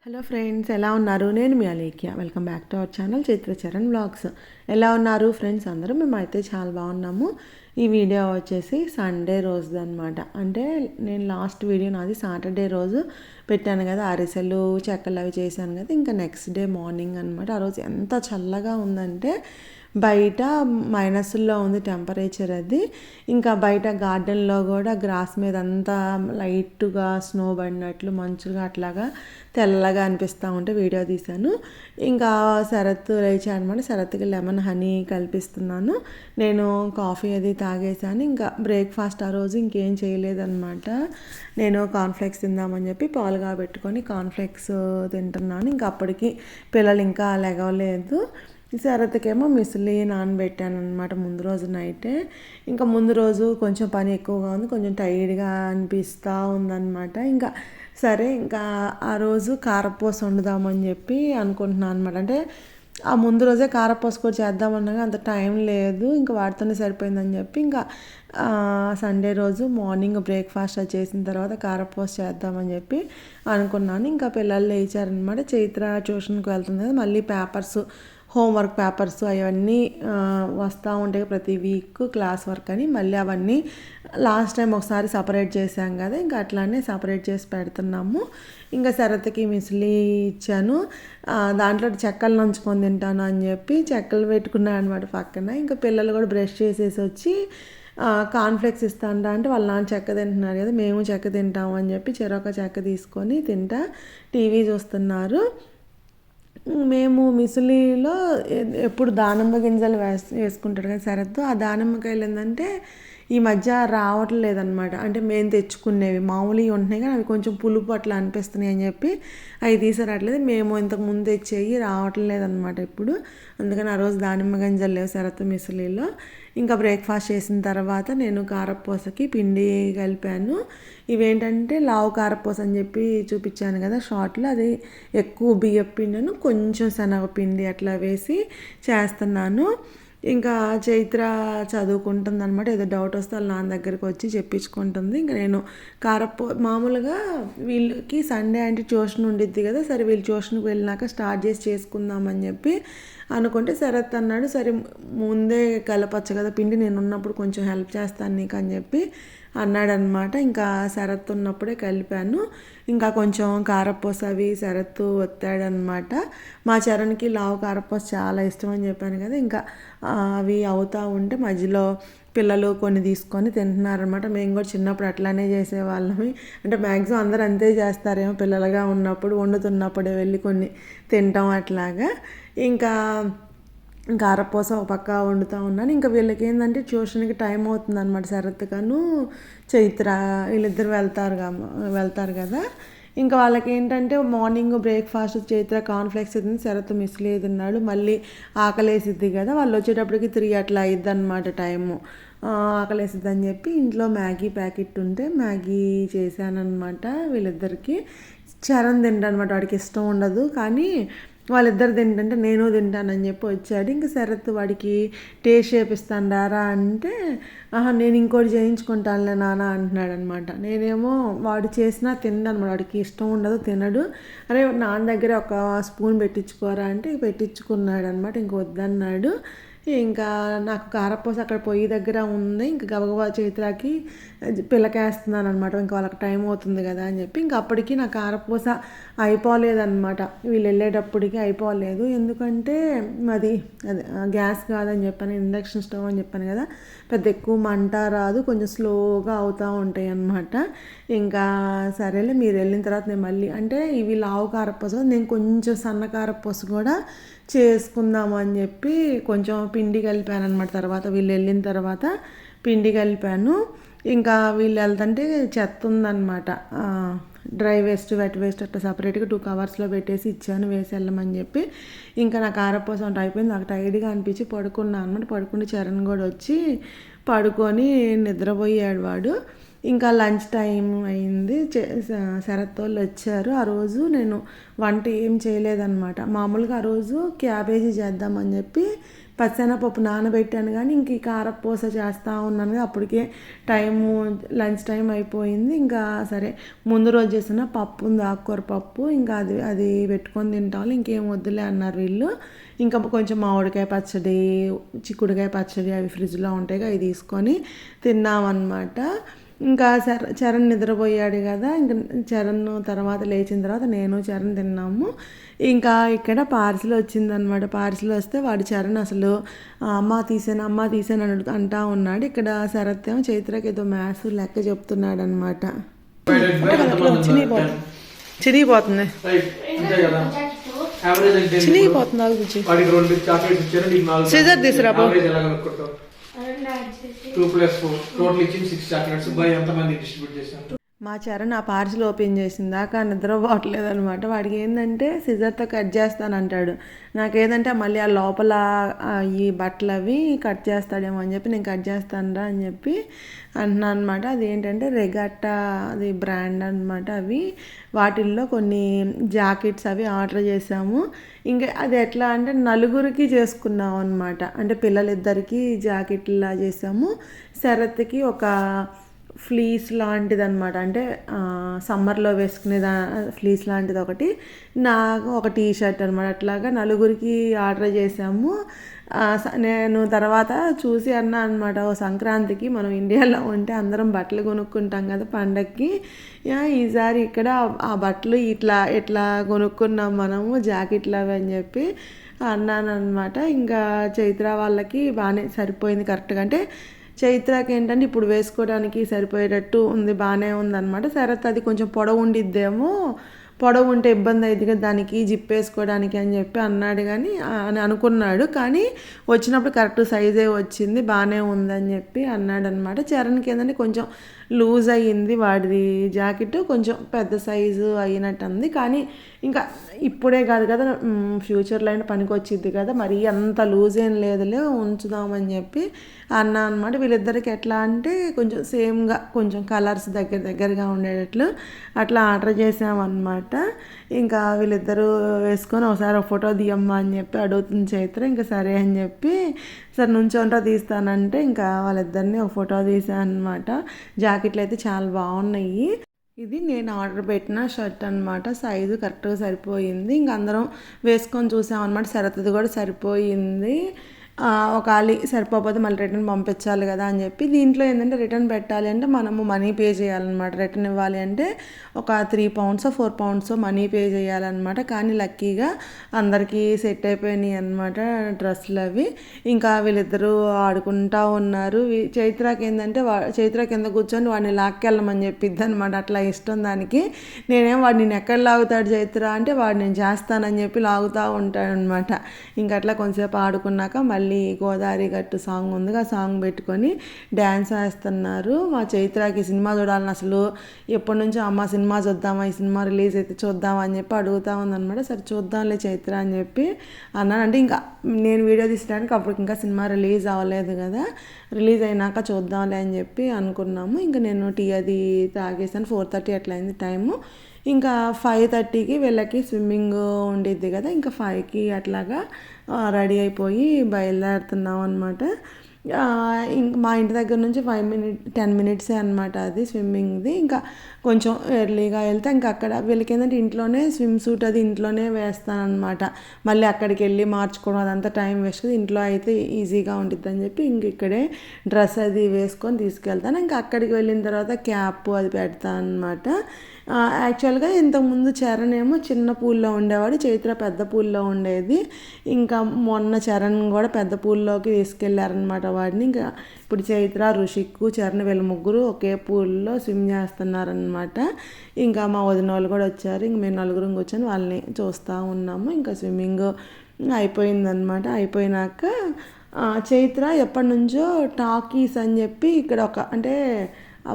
Hello friends, ఎలా ఉన్నారు? నేను మీ Alekhya. Welcome back to our channel Chaitra Charan vlogs. ఎలా ఉన్నారు ఫ్రెండ్స్ అందరూ? మేమైతే చాలా బాగున్నాము. ఈ వీడియో వచ్చేసి సండే రోజుది అనమాట. అంటే నేను లాస్ట్ వీడియో నాది సాటర్డే రోజు పెట్టాను కదా, అరిసెలు చెక్కలు అవి చేశాను కదా. ఇంకా నెక్స్ట్ డే మార్నింగ్ అనమాట. ఆ రోజు ఎంత చల్లగా ఉందంటే బయట మైనస్లో ఉంది టెంపరేచర్. అది ఇంకా బయట గార్డెన్లో కూడా గ్రాస్ మీద అంతా లైట్గా స్నో పడినట్లు మంచుగా అట్లాగా తెల్లగా అనిపిస్తూ ఉంటే వీడియో తీశాను. ఇంకా శరత్ లేచాను అనమాట. శరత్కి లెమన్ హనీ కల్పిస్తున్నాను. నేను కాఫీ అది తాగేసాను. ఇంకా బ్రేక్ఫాస్ట్ ఆ రోజు ఇంకేం చేయలేదన్నమాట. నేను కార్న్ఫ్లెక్స్ తిందామని చెప్పి పాలు కాబెట్టుకొని కార్న్ఫ్లెక్స్ తింటున్నాను. ఇంకా అప్పటికి పిల్లలు ఇంకా లెగవలేదు. శరత్కేమో మిసిలి నానబెట్టాను అనమాట ముందు రోజు నైటే. ఇంకా ముందు రోజు కొంచెం పని ఎక్కువగా ఉంది, కొంచెం టైర్డ్గా అనిపిస్తూ ఉందన్నమాట. ఇంకా సరే ఇంకా ఆ రోజు కారపూస వండుదామని చెప్పి అనుకుంటున్నాను అనమాట. అంటే ఆ ముందు రోజే కారపూస కూడా చేద్దామన్నాగా అంత టైం లేదు, ఇంకా వాటితోనే సరిపోయిందని చెప్పి ఇంకా సండే రోజు మార్నింగ్ బ్రేక్ఫాస్ట్ అది చేసిన తర్వాత కారపూస చేద్దామని చెప్పి అనుకున్నాను. ఇంకా పిల్లలు లేచారనమాట. చైత్ర ట్యూషన్కి వెళ్తుంది కదా, మళ్ళీ పేపర్స్ హోంవర్క్ పేపర్స్ అవన్నీ వస్తూ ఉంటాయి ప్రతి వీక్ క్లాస్ వర్క్ అని. మళ్ళీ అవన్నీ లాస్ట్ టైం ఒకసారి సపరేట్ చేసాం కదా, ఇంకా అట్లానే సపరేట్ చేసి పెడుతున్నాము. ఇంకా శరత్కి మిసిలి ఇచ్చాను. దాంట్లో చెక్కలు నంచుకొని తింటాను అని చెప్పి చెక్కలు పెట్టుకున్నాను అనమాట పక్కన. ఇంకా పిల్లలు కూడా బ్రష్ చేసేసి వచ్చి కార్న్ఫ్లెక్స్ ఇస్తాను అంటే వాళ్ళ నాన్న చెక్క తింటున్నారు కదా, మేము చెక్క తింటాము అని చెప్పి చెరొక చెక్క తీసుకొని తింటా టీవీ చూస్తున్నారు. మేము మిసిలీలో ఎప్పుడు దానిమ్మ గింజలు వేసుకుంటాడు కదా శరత్. ఆ దానిమ్మకాయలు ఏంటంటే ఈ మధ్య రావట్లేదన్నమాట. అంటే మేము తెచ్చుకునేవి మామూలుగా ఉంటున్నాయి కానీ అవి కొంచెం పులుపు అట్లా అనిపిస్తున్నాయి అని చెప్పి అవి తీసుకురావట్లేదు. మేము ఇంతకు ముందు తెచ్చేవి రావట్లేదన్నమాట ఇప్పుడు. అందుకని ఆ రోజు దానిమ్మ గింజలు లేవు శరత్ మిసిలీలో. ఇంకా బ్రేక్ఫాస్ట్ చేసిన తర్వాత నేను కారపూసకి పిండి కలిపాను. ఇవేంటంటే లావు కారపూస అని చెప్పి చూపించాను కదా షార్ట్లో, అది ఎక్కువ బియ్యం పిండిను కొంచెం శనగపిండి అట్లా వేసి చేస్తున్నాను. ఇంకా చైత్ర చదువుకుంటుంది అనమాట. ఏదో డౌట్ వస్తే వాళ్ళ నాన్న దగ్గరికి వచ్చి చెప్పించుకుంటుంది. ఇంకా నేను మామూలుగా వీళ్ళకి సండే అంటే ట్యూషన్ ఉండిద్ది కదా, సరే వీళ్ళు ట్యూషన్కి వెళ్ళినాక స్టార్ట్ చేసి చేసుకుందామని చెప్పి అనుకుంటే శరత్ అన్నాడు, సరే ముందే కలపచ్చు కదా పిండి, నేను ఉన్నప్పుడు కొంచెం హెల్ప్ చేస్తాను నీకు అని చెప్పి అన్నాడనమాట. ఇంకా శరత్ ఉన్నప్పుడే కలిపాను. ఇంకా కొంచెం కారపూస అవి శరత్ ఒత్తాడనమాట. మా చరణ్కి లావు కారపూస చాలా ఇష్టం అని చెప్పాను కదా, ఇంకా అవి అవుతూ ఉంటే మధ్యలో పిల్లలు కొన్ని తీసుకొని తింటున్నారనమాట. మేము కూడా చిన్నప్పుడు అట్లానే చేసేవాళ్ళమి. అంటే మ్యాక్సిమం అందరూ అంతే చేస్తారేమో, పిల్లలుగా ఉన్నప్పుడు వండుతున్నప్పుడే వెళ్ళి కొన్ని తింటాం అట్లాగా. ఇంకా కారపూస ఒక పక్క వండుతూ ఉన్నాను. ఇంకా వీళ్ళకి ఏంటంటే ట్యూషన్కి టైం అవుతుంది అనమాట. శరత్ గాను చైత్ర వీళ్ళిద్దరు వెళ్తారు కదా. ఇంకా వాళ్ళకి ఏంటంటే మార్నింగ్ బ్రేక్ఫాస్ట్ చైత్ర కార్న్ఫ్లెక్స్ తింది, శరత్ మిస్లీ తిన్నాడు. మళ్ళీ ఆకలేసిద్ది కదా, వాళ్ళు వచ్చేటప్పటికి 3 అట్లా అయ్యిద్ది అనమాట టైము. ఆకలేసిద్ది అని చెప్పి ఇంట్లో మ్యాగీ ప్యాకెట్ ఉంటే మ్యాగీ చేశానమాట వీళ్ళిద్దరికి. చరణ్ తింటానమాట, వాడికి ఇష్టం ఉండదు కానీ వాళ్ళిద్దరు తింటుంటే నేను తింటానని చెప్పి వచ్చాడు. ఇంకా శరత్ వాడికి టేస్ట్ చేపిస్తాను రారా అంటే, నేను ఇంకోటి చేయించుకుంటానులే నాన్న అంటున్నాడు అనమాట. నేనేమో వాడు చేసినా తినడనమాట, వాడికి ఇష్టం ఉండదు, తినడు. అరే నాన్న దగ్గర ఒక స్పూన్ పెట్టించుకోరా అంటే పెట్టించుకున్నాడు అనమాట. ఇంక వద్దన్నాడు. ఇంకా నాకు కారపూస అక్కడ పొయ్యి దగ్గర ఉంది. ఇంకా గబగబా చైత్రకి పిల్లకేస్తున్నాను అనమాట, ఇంకా వాళ్ళకి టైం అవుతుంది కదా అని చెప్పి. ఇంకా అప్పటికి నా కారపూస అయిపోలేదన్నమాట. వీళ్ళు వెళ్ళేటప్పటికి అయిపోలేదు. ఎందుకంటే అది గ్యాస్ కాదని చెప్పాను, ఇండక్షన్ స్టవ్ అని చెప్పాను కదా, పెద్ద ఎక్కువ మంట రాదు, కొంచెం స్లోగా అవుతూ ఉంటాయి అన్నమాట. ఇంకా సరేలే మీరు వెళ్ళిన తర్వాత నేను మళ్ళీ అంటే ఇవి లావు కారపూస, నేను కొంచెం సన్న కారపూస కూడా చేసుకుందాము అని చెప్పి కొంచెం పిండి కలిపాను అనమాట. తర్వాత వీళ్ళు వెళ్ళిన తర్వాత పిండి కలిపాను. ఇంకా వీళ్ళు వెళ్తుంటే చెత్త ఉందన్నమాట, డ్రై వేస్ట్ వెట్ వేస్ట్ అట్లా సపరేట్గా 2 కవర్స్లో పెట్టేసి ఇచ్చాను వేసి వెళ్ళమని చెప్పి. ఇంకా నాకు కారపూస వంట అయిపోయింది, నాకు టైర్డ్గా అనిపించి పడుకున్నాను అనమాట. పడుకుంటే చరణ్ కూడా వచ్చి పడుకొని నిద్రపోయాడు వాడు. ఇంకా లంచ్ టైం అయింది, శరత్ వాళ్ళు వచ్చారు. ఆ రోజు నేను వంట ఏం చేయలేదన్నమాట. మామూలుగా ఆ రోజు క్యాబేజీ చేద్దామని చెప్పి పచ్చెనపప్పు నానబెట్టాను కానీ ఇంక ఈ కారపూస చేస్తూ ఉన్నాను. అప్పటికే టైము లంచ్ టైం అయిపోయింది. ఇంకా సరే ముందు రోజు చేసిన పప్పు ఉంది, ఆకుకూర పప్పు, ఇంకా అది పెట్టుకొని తింటాము, ఇంకేం వద్దులే అన్నారు వీళ్ళు. ఇంకా కొంచెం మామిడికాయ పచ్చడి, చిక్కుడుకాయ పచ్చడి అవి ఫ్రిడ్జ్లో ఉంటాయి, అవి తీసుకొని తిన్నామన్నమాట. ఇంకా చరణ్ నిద్రపోయాడు కదా, ఇంకా చరణ్ తర్వాత లేచిన తర్వాత నేను చరణ్ తిన్నాము. ఇంకా ఇక్కడ పార్సిల్ వచ్చిందనమాట. పార్సిల్ వస్తే వాడు చరణ్ అసలు అమ్మ తీసాను అని అంటా ఉన్నాడు. ఇక్కడ శరత్ ఏమో చైత్రకి ఏదో మ్యాథ్స్ లెక్క చెప్తున్నాడు అనమాట. చిరిగిపోతుంది సిజర్ తీసురా 2+4 టోటల్ ఇచ్చింది 6 చాక్లెట్స్. బై ఎంతమంది డిస్ట్రిబ్యూట్ చేశాను. మా చరణ్ ఆ పార్సిల్ ఓపెన్ చేసిందాక నిద్రపోవట్లేదు అనమాట. వాడికి ఏంటంటే సిజర్తో కట్ చేస్తానంటాడు. నాకేదంటే మళ్ళీ ఆ లోపల ఈ బట్టలు అవి కట్ చేస్తాడేమో అని చెప్పి నేను కట్ చేస్తానురా అని చెప్పి అంటున్నాను అనమాట. అది ఏంటంటే రెగాటా, అది బ్రాండ్ అనమాట. అవి వాటిల్లో కొన్ని జాకెట్స్ అవి ఆర్డర్ చేసాము. ఇంకా అది ఎట్లా అంటే నలుగురికి చేసుకున్నాం అనమాట. అంటే పిల్లలిద్దరికి జాకెట్లా చేసాము, శరత్కి ఒక ఫ్లీస్ లాంటిది అనమాట. అంటే సమ్మర్లో వేసుకునే ఫ్లీస్ లాంటిది ఒకటి, నాకు ఒక టీ షర్ట్ అనమాట. అట్లాగా నలుగురికి ఆర్డర్ చేసాము. నేను తర్వాత చూసి అన్నా అనమాట, ఓ సంక్రాంతికి మనం ఇండియాలో ఉంటే అందరం బట్టలు కొనుక్కుంటాం కదా పండగకి, ఈసారి ఇక్కడ ఆ బట్టలు ఇట్లా కొనుక్కున్నాం మనము జాకెట్లు అవి అని చెప్పి అన్నాను అనమాట. ఇంకా చైత్ర వాళ్ళకి బాగానే సరిపోయింది కరెక్ట్గా. అంటే చైత్రకి ఏంటంటే ఇప్పుడు వేసుకోవడానికి సరిపోయేటట్టు ఉంది, బాగానే ఉందన్నమాట. శరత్ అది కొంచెం పొడవు ఉండిద్దేమో, పొడవు ఉంటే ఇబ్బంది అయింది కదా దానికి జిప్ వేసుకోవడానికి అని చెప్పి అన్నాడు, కానీ అని అనుకున్నాడు. కానీ వచ్చినప్పుడు కరెక్ట్ సైజే వచ్చింది, బాగానే ఉందని చెప్పి అన్నాడు అనమాట. చరణ్కి ఏంటంటే కొంచెం లూజ్ అయ్యింది, వాడిది జాకెట్ కొంచెం పెద్ద సైజు అయినట్టు ఉంది. కానీ ఇంకా ఇప్పుడే కాదు కదా, ఫ్యూచర్లో అయినా పనికి వచ్చిద్ది కదా, మరీ అంత లూజ్ ఏం లేదులే ఉంచుదామని చెప్పి అన్నా అనమాట. వీళ్ళిద్దరికి ఎట్లా అంటే కొంచెం సేమ్గా కొంచెం కలర్స్ దగ్గరగా ఉండేటట్లు అట్లా ఆర్డర్ చేసామన్నమాట. ఇంకా వీళ్ళిద్దరూ వేసుకొని ఒకసారి ఒక ఫోటో తీయమ్మా అని చెప్పి అడుగుతుంది చైత్ర. ఇంకా సరే అని చెప్పి సరే నుంచోంటో తీస్తానంటే ఇంకా వాళ్ళిద్దరిని ఒక ఫోటో తీసాను అనమాట. జాకెట్లు అయితే చాలా బాగున్నాయి. ఇది నేను ఆర్డర్ పెట్టిన షర్ట్ అనమాట. సైజు కరెక్ట్గా సరిపోయింది. ఇంక అందరం వేసుకొని చూసామన్నమాట. శరత్ది కూడా సరిపోయింది. ఒకవేళ సరిపోతే మళ్ళీ రిటర్న్ పంపించాలి కదా అని చెప్పి, దీంట్లో ఏంటంటే రిటర్న్ పెట్టాలి అంటే మనము మనీ పే చేయాలన్నమాట. రిటర్న్ ఇవ్వాలి అంటే ఒక 3 pounds 4 pounds మనీ పే చేయాలన్నమాట. కానీ లక్కీగా అందరికీ సెట్ అయిపోయినాయి అనమాట డ్రెస్సులు అవి. ఇంకా వీళ్ళిద్దరూ ఆడుకుంటూ ఉన్నారు. చైత్రకి ఏంటంటే చైత్ర కింద కూర్చొని వాడిని లాక్కెళ్ళమని చెప్పిద్ది అనమాట. అట్లా ఇష్టం దానికి. నేనేం వాడు నేను ఎక్కడ లాగుతాడు చైత్ర అంటే వాడు నేను చేస్తానని చెప్పి లాగుతూ ఉంటాడనమాట. ఇంకా అట్లా కొంచెంసేపు ఆడుకున్నాక మళ్ళీ గోదావరి గట్టు సాంగ్ ఉంది, ఆ సాంగ్ పెట్టుకొని డ్యాన్స్ వేస్తున్నారు. మా చైత్రకి సినిమా చూడాలని అసలు ఎప్పటి నుంచో అమ్మ సినిమా చూద్దామా, ఈ సినిమా రిలీజ్ అయితే చూద్దామా అని చెప్పి అడుగుతూ ఉందన్నమాట. సరే చూద్దాంలే చైత్ర అని చెప్పి అన్నాను. అంటే ఇంకా నేను వీడియో తీసడానికి అప్పుడు ఇంకా సినిమా రిలీజ్ అవ్వలేదు కదా, రిలీజ్ అయినాక చూద్దాంలే అని చెప్పి అనుకున్నాము. ఇంకా నేను టీ అది తాగేసాను. 4:30 అట్లా అయింది టైము. ఇంకా 5:30కి వీళ్ళకి స్విమ్మింగ్ ఉండిద్ది కదా, ఇంకా 5కి అట్లాగా రెడీ అయిపోయి బయలుదేరుతున్నాం అనమాట. ఇంక మా ఇంటి దగ్గర నుంచి 10 minutes అనమాట అది స్విమ్మింగ్ది. ఇంకా కొంచెం ఎర్లీగా వెళ్తే ఇంకా అక్కడ వీళ్ళకి ఏంటంటే ఇంట్లోనే స్విమ్ సూట్ అది ఇంట్లోనే వేస్తానమాట. మళ్ళీ అక్కడికి వెళ్ళి మార్చుకోవడం అదంతా టైం వేస్ట్ కదా, ఇంట్లో అయితే ఈజీగా ఉంటుంది అని చెప్పి ఇంక ఇక్కడే డ్రెస్ అది వేసుకొని తీసుకెళ్తాను. ఇంకా అక్కడికి వెళ్ళిన తర్వాత క్యాప్ అది పెడతాను అనమాట. యాక్చువల్గా ఇంతకుముందు చరణ్ ఏమో చిన్న పూల్లో ఉండేవాడు, చైత్ర పెద్ద పూల్లో ఉండేది. ఇంకా మొన్న చరణ్ కూడా పెద్ద పూల్లోకి తీసుకెళ్లారనమాట వాడిని. ఇంకా ఇప్పుడు చైత్ర, రుషిక్, చరణ్ వీళ్ళ ముగ్గురు ఒకే పూల్లో స్విమ్ చేస్తున్నారనమాట. ఇంకా మా వదిన వాళ్ళు కూడా వచ్చారు. ఇంక మేము నలుగురం కూర్చొని వాళ్ళని చూస్తూ ఉన్నాము. ఇంకా స్విమ్మింగ్ అయిపోయిందనమాట. అయిపోయినాక చైత్ర ఎప్పటి నుంచో టాకీస్ అని చెప్పి ఇక్కడ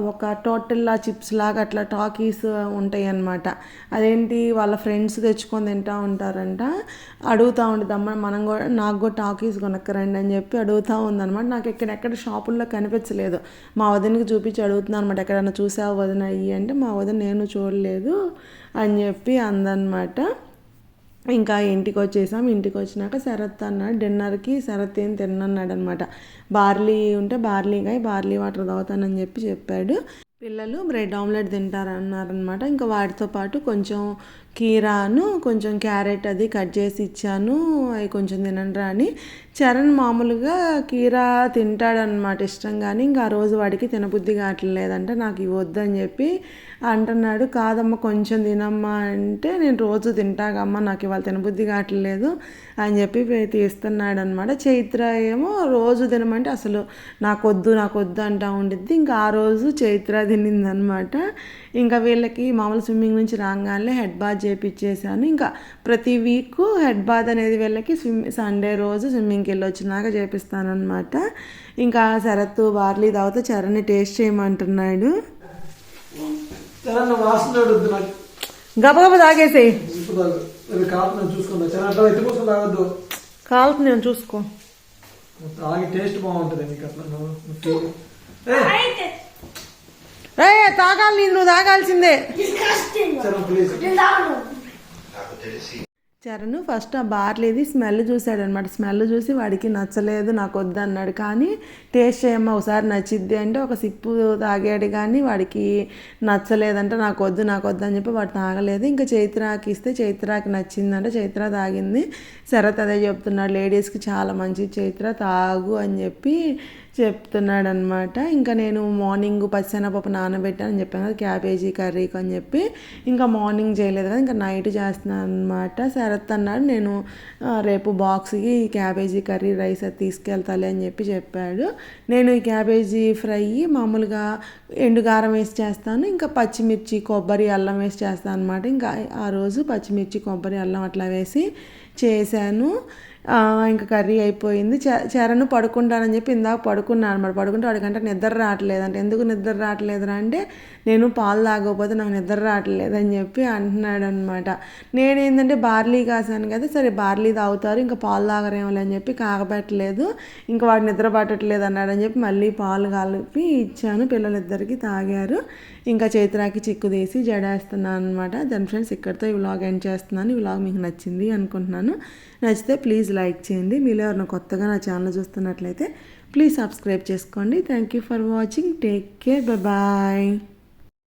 ఒక టోటల్లా చిప్స్ లాగా అట్లా టాకీస్ ఉంటాయి అన్నమాట. అదేంటి వాళ్ళ ఫ్రెండ్స్ తెచ్చుకొని తింటూ ఉంటారంట. అడుగుతూ ఉంటుంది అమ్మ మనం కూడా నాకు కూడా టాకీస్ కొనక్కరండి అని చెప్పి అడుగుతూ ఉందన్నమాట. నాకు ఎక్కడ షాపుల్లో కనిపించలేదు. మా వదినకి చూపించి అడుగుతున్నాను అనమాట, ఎక్కడన్నా చూసావు వదిన అయ్యి అంటే మా వదిన నేను చూడలేదు అని చెప్పి అందనమాట. ఇంకా ఇంటికి వచ్చేసాం. ఇంటికి వచ్చినాక శరత్ అన్నాడు డిన్నర్కి, శరత్ ఏం తిన్నన్నాడు అనమాట. బార్లీ ఉంటే బార్లీ వాటర్ తాగుతానని చెప్పాడు. పిల్లలు బ్రెడ్ ఆమ్లెట్ తింటారన్నారనమాట. ఇంకా వాటితో పాటు కొంచెం కీరాను కొంచెం క్యారెట్ అది కట్ చేసి ఇచ్చాను, అవి కొంచెం తినండిరా అని. చరణ్ మామూలుగా కీరా తింటాడనమాట ఇష్టంగాని, ఇంకా ఆ రోజు వాడికి తినబుద్ధి కావట్లేదంటే నాకు ఇవ్వద్దని చెప్పి అంటున్నాడు. కాదమ్మ కొంచెం తినమ్మా అంటే, నేను రోజు తింటాగమ్మా, నాకు ఇవాళ తినబుద్ధి కావట్లేదు అని చెప్పి తీస్తున్నాడు అనమాట. చైత్ర ఏమో రోజు తినమంటే అసలు నాకొద్దు అంటా ఉండిద్ది. ఇంకా ఆ రోజు చైత్ర తినిందనమాట. ఇంకా వీళ్ళకి మామూలు స్విమ్మింగ్ నుంచి రాగానే హెడ్ బాత్ చేపించేసాను. ఇంకా ప్రతి వీక్ హెడ్ బాత్ అనేది వీళ్ళకి సండే రోజు స్విమ్మింగ్కి వెళ్ళి వచ్చినాక చేపిస్తాను అనమాట. ఇంకా శరత్ బార్లీ తాగుతూ చరణ్ని టేస్ట్ చేయమంటున్నాడు. గబగబ తాగేసేయి, కాలుతుంది నేను చూసుకో. టేస్ట్ బాగుంటుంది మీకు అట్లా. తాగాలి, నువ్వు తాగాల్సిందే. చరణ్ ఫస్ట్ ఆ బార్లేది స్మెల్ చూశాడనమాట. స్మెల్ చూసి వాడికి నచ్చలేదు, నాకు వద్దు అన్నాడు. కానీ టేస్ట్ చేయమ్మా ఒకసారి నచ్చిద్ది అంటే ఒక సిప్పు తాగాడు, కానీ వాడికి నచ్చలేదంటే నాకు వద్దు అని చెప్పి వాడు తాగలేదు. ఇంకా చైత్రాకి ఇస్తే చైత్రాకి నచ్చిందంటే చైత్ర తాగింది. శరత్ అదే చెప్తున్నాడు, లేడీస్కి చాలా మంచిది చైత్ర, తాగు అని చెప్పి చెప్తున్నాడు అనమాట. ఇంకా నేను మార్నింగ్ పచ్చెనపప్పు నానబెట్టాను అని చెప్పాను కదా, క్యాబేజీ కర్రీకి అని చెప్పి. ఇంకా మార్నింగ్ చేయలేదు కదా, ఇంకా నైట్ చేస్తున్నాను అనమాట. శరత్ అన్నాడు నేను రేపు బాక్స్కి క్యాబేజీ కర్రీ రైస్ అది తీసుకెళ్తాలి అని చెప్పాడు. నేను ఈ క్యాబేజీ ఫ్రై మామూలుగా ఎండుగారం వేసి చేస్తాను, ఇంకా పచ్చిమిర్చి కొబ్బరి అల్లం వేసి చేస్తాను అనమాట. ఇంకా ఆ రోజు పచ్చిమిర్చి కొబ్బరి అల్లం అట్లా వేసి చేశాను. ఇంకా కర్రీ అయిపోయింది. చరణ్ పడుకుంటానని చెప్పి ఇందాక పడుకున్నాను అనమాట. పడుకుంటే వాడికంటే నిద్ర రావట్లేదంటే, ఎందుకు నిద్ర రావట్లేదురా అంటే నేను పాలు తాగకపోతే నాకు నిద్ర రావట్లేదని చెప్పి అంటున్నాడు అనమాట. నేనేంటంటే బార్లీ కాసాను కదా, సరే బార్లీ తాగుతారు ఇంకా పాలు తాగరేమో అని చెప్పి కాగబెట్టలేదు. ఇంకా వాడు నిద్ర పట్టట్లేదు అన్నాడని చెప్పి మళ్ళీ పాలు కలిపి ఇచ్చాను, పిల్లలిద్దరికి తాగారు. ఇంకా చైత్రాకి చిక్కు తీసి జడేస్తున్నాను అనమాట. దాని ఫ్రెండ్స్ ఇక్కడితో ఈ వ్లాగ్ ఎండ్ చేస్తున్నాను. ఈ వ్లాగ్ మీకు నచ్చింది అనుకుంటున్నాను. నచ్చితే ప్లీజ్ లైక్ చేయండి. మీరు ఎవరైనా కొత్తగా నా ఛానల్ చూస్తున్నట్లయితే ప్లీజ్ సబ్స్క్రైబ్ చేసుకోండి. Thank you for watching. Take care, bye.